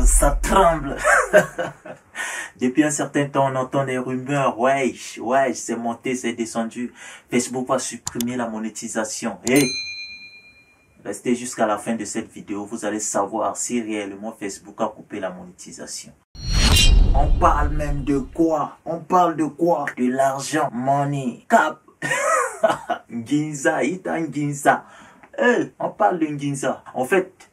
Ça tremble. Depuis un certain temps, on entend des rumeurs. Ouais, c'est monté, c'est descendu. Facebook va supprimer la monétisation. Hey, restez jusqu'à la fin de cette vidéo. Vous allez savoir si réellement Facebook a coupé la monétisation. On parle même de quoi? On parle de quoi? De l'argent, money, cap. Ginza, Ita Ginza. Hey, on parle de Ginza. En fait,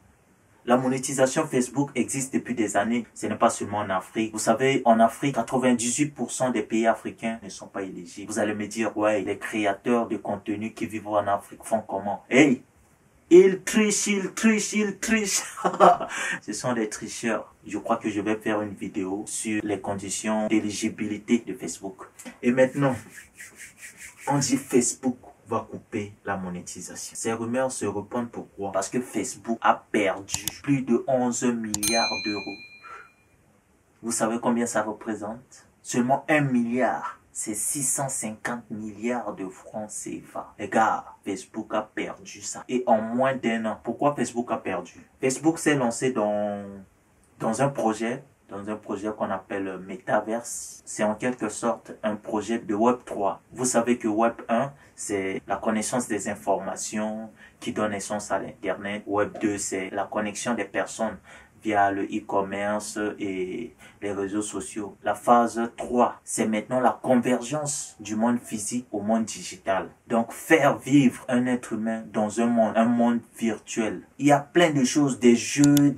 la monétisation Facebook existe depuis des années. Ce n'est pas seulement en Afrique. Vous savez, en Afrique, 98% des pays africains ne sont pas éligibles. Vous allez me dire, ouais, les créateurs de contenu qui vivent en Afrique font comment? Hey, ils trichent. Ce sont des tricheurs. Je crois que je vais faire une vidéo sur les conditions d'éligibilité de Facebook. Et maintenant, on dit Facebook va couper la monétisation. Ces rumeurs se répandent pourquoi? Parce que Facebook a perdu plus de 11 milliards d'euros. Vous savez combien ça représente? Seulement 1 milliard. C'est 650 milliards de francs CFA. Les gars, Facebook a perdu ça. Et en moins d'un an. Pourquoi Facebook a perdu? Facebook s'est lancé dans un projet qu'on appelle Metaverse. C'est en quelque sorte un projet de Web 3. Vous savez que Web 1, c'est la connaissance des informations qui donne naissance à l'Internet. Web 2, c'est la connexion des personnes via le e-commerce et les réseaux sociaux. La phase 3, c'est maintenant la convergence du monde physique au monde digital. Donc, faire vivre un être humain dans un monde virtuel. Il y a plein de choses, des jeux,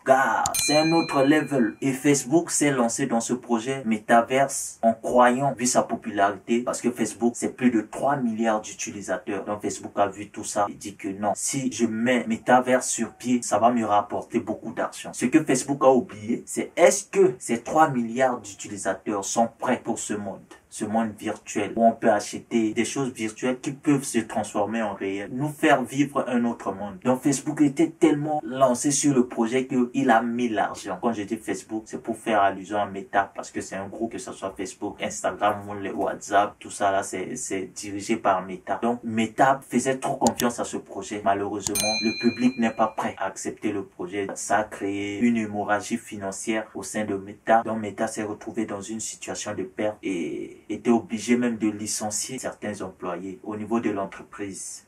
gars, c'est un autre level. Et Facebook s'est lancé dans ce projet Metaverse en croyant, vu sa popularité, parce que Facebook, c'est plus de 3 milliards d'utilisateurs. Donc Facebook a vu tout ça et dit que non, si je mets Metaverse sur pied, ça va me rapporter beaucoup d'argent. Ce que Facebook a oublié, c'est est-ce que ces 3 milliards d'utilisateurs sont prêts pour ce monde virtuel où on peut acheter des choses virtuelles qui peuvent se transformer en réel, nous faire vivre un autre monde. Donc Facebook était tellement lancé sur le projet qu'il a mis l'argent. Quand je dis Facebook, c'est pour faire allusion à Meta parce que c'est un groupe, que ce soit Facebook, Instagram, WhatsApp, tout ça là, c'est dirigé par Meta. Donc Meta faisait trop confiance à ce projet. Malheureusement, le public n'est pas prêt à accepter le projet. Ça a créé une hémorragie financière au sein de Meta. Donc Meta s'est retrouvé dans une situation de perte et était obligé même de licencier certains employés au niveau de l'entreprise.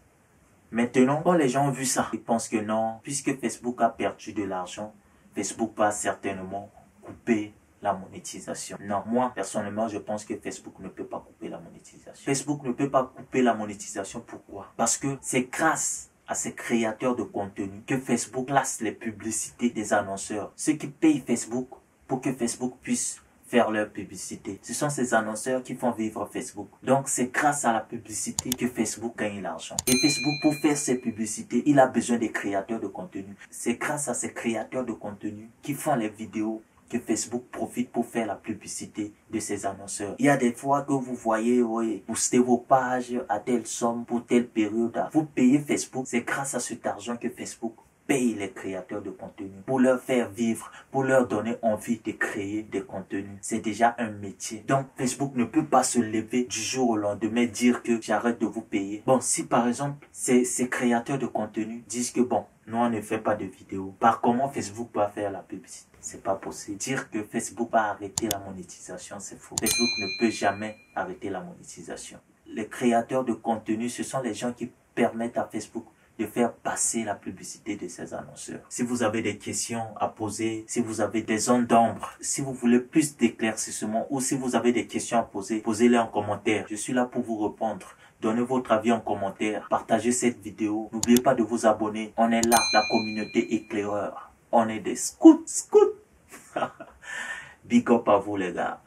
Maintenant, quand les gens ont vu ça, ils pensent que non, puisque Facebook a perdu de l'argent, Facebook va certainement couper la monétisation. Non, moi, personnellement, je pense que Facebook ne peut pas couper la monétisation. Facebook ne peut pas couper la monétisation. Pourquoi? Parce que c'est grâce à ces créateurs de contenu que Facebook place les publicités des annonceurs. Ceux qui payent Facebook pour que Facebook puisse faire leur publicité. Ce sont ces annonceurs qui font vivre Facebook. Donc, c'est grâce à la publicité que Facebook gagne l'argent. Et Facebook, pour faire ses publicités, il a besoin des créateurs de contenu. C'est grâce à ces créateurs de contenu qui font les vidéos que Facebook profite pour faire la publicité de ses annonceurs. Il y a des fois que vous voyez, oui, boostez vos pages à telle somme pour telle période. Vous payez Facebook. C'est grâce à cet argent que Facebook paye les créateurs de contenu pour leur faire vivre, pour leur donner envie de créer des contenus. C'est déjà un métier. Donc, Facebook ne peut pas se lever du jour au lendemain, dire que j'arrête de vous payer. Bon, si par exemple, ces créateurs de contenu disent que bon, nous on ne fait pas de vidéos, par comment Facebook va faire la publicité? C'est pas possible. Dire que Facebook va arrêter la monétisation, c'est faux. Facebook ne peut jamais arrêter la monétisation. Les créateurs de contenu, ce sont les gens qui permettent à Facebook de faire passer la publicité de ces annonceurs. Si vous avez des questions à poser, si vous avez des zones d'ombre, si vous voulez plus d'éclaircissement ou si vous avez des questions à poser, posez-les en commentaire. Je suis là pour vous répondre. Donnez votre avis en commentaire. Partagez cette vidéo. N'oubliez pas de vous abonner. On est là, la communauté éclaireur. On est des scouts. Big up à vous les gars.